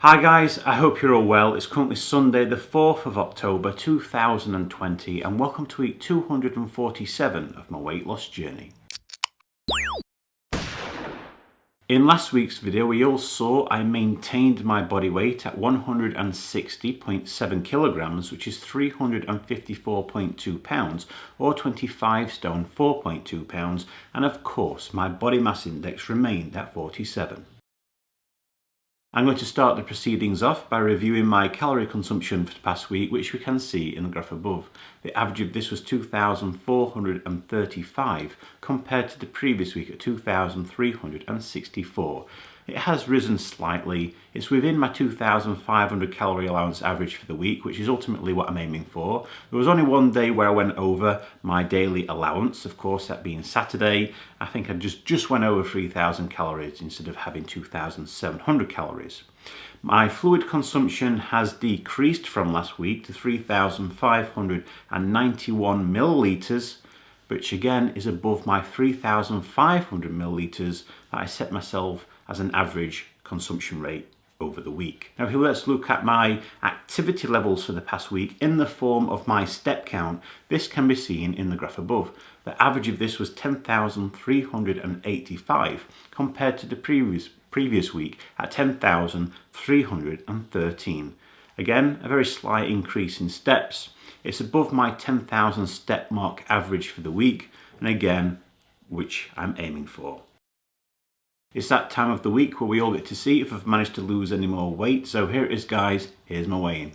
Hi guys, I hope you're all well. It's currently Sunday the 4th of October 2020 and welcome to week 247 of my weight loss journey. In last week's video we all saw I maintained my body weight at 160.7 kilograms, which is 354.2 pounds or 25 stone 4.2 pounds, and of course my body mass index remained at 47. I'm going to start the proceedings off by reviewing my calorie consumption for the past week, which we can see in the graph above. The average of this was 2,435 compared to the previous week at 2,364. It has risen slightly. It's within my 2,500 calorie allowance average for the week, which is ultimately what I'm aiming for. There was only one day where I went over my daily allowance, of course that being Saturday. I think I just went over 3,000 calories instead of having 2,700 calories. My fluid consumption has decreased from last week to 3,591 millilitres, which again is above my 3,500 millilitres that I set myself as an average consumption rate over the week. Now here let's look at my activity levels for the past week in the form of my step count. This can be seen in the graph above. The average of this was 10,385 compared to the previous week at 10,313. Again, a very slight increase in steps. It's above my 10,000 step mark average for the week, and again, which I'm aiming for. It's that time of the week where we all get to see if I've managed to lose any more weight. So here it is guys, here's my weigh-in.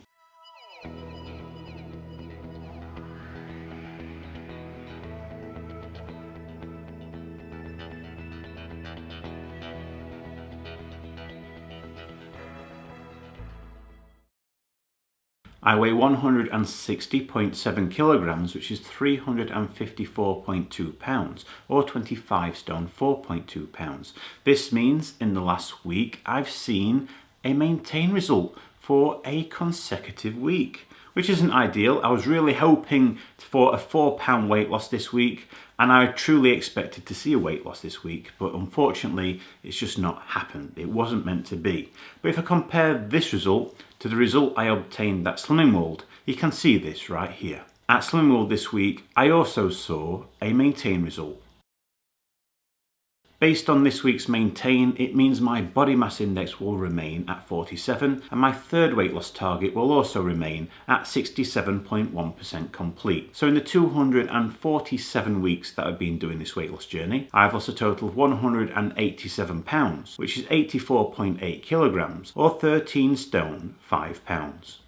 I weigh 160.7 kilograms, which is 354.2 pounds, or 25 stone 4.2 pounds. This means in the last week I've seen a maintain result for a consecutive week, which isn't ideal. I was really hoping for a £4 weight loss this week, and I truly expected to see a weight loss this week, but unfortunately it's just not happened. It wasn't meant to be. But if I compare this result to the result I obtained at Slimming World, you can see this right here. At Slimming World this week, I also saw a maintain result. Based on this week's maintain, it means my body mass index will remain at 47 and my third weight loss target will also remain at 67.1% complete. So in the 247 weeks that I've been doing this weight loss journey, I've lost a total of 187 pounds, which is 84.8 kilograms or 13 stone 5 pounds.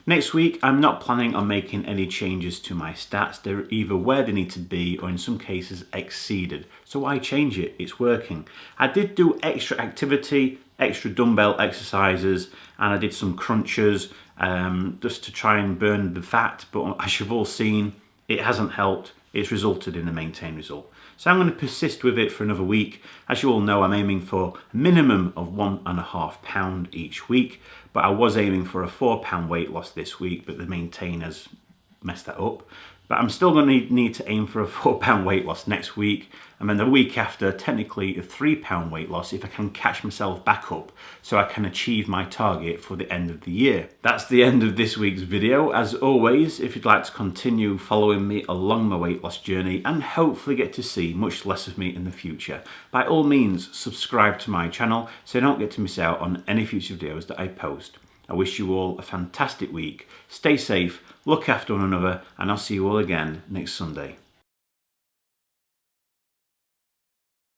Next week, I'm not planning on making any changes to my stats. They're either where they need to be or in some cases exceeded. So why change it? It's working. I did do extra activity, extra dumbbell exercises, and I did some crunches just to try and burn the fat. But as you've all seen, it hasn't helped. It's resulted in a maintain result. So I'm going to persist with it for another week. As you all know, I'm aiming for a minimum of 1.5 pounds each week, but I was aiming for a £4 weight loss this week, but the maintain has messed that up. But I'm still going to need to aim for a £4 weight loss next week, and then the week after, technically a £3 weight loss if I can catch myself back up so I can achieve my target for the end of the year. That's the end of this week's video. As always, if you'd like to continue following me along my weight loss journey and hopefully get to see much less of me in the future, by all means subscribe to my channel so you don't get to miss out on any future videos that I post. I wish you all a fantastic week. Stay safe, look after one another, and I'll see you all again next Sunday.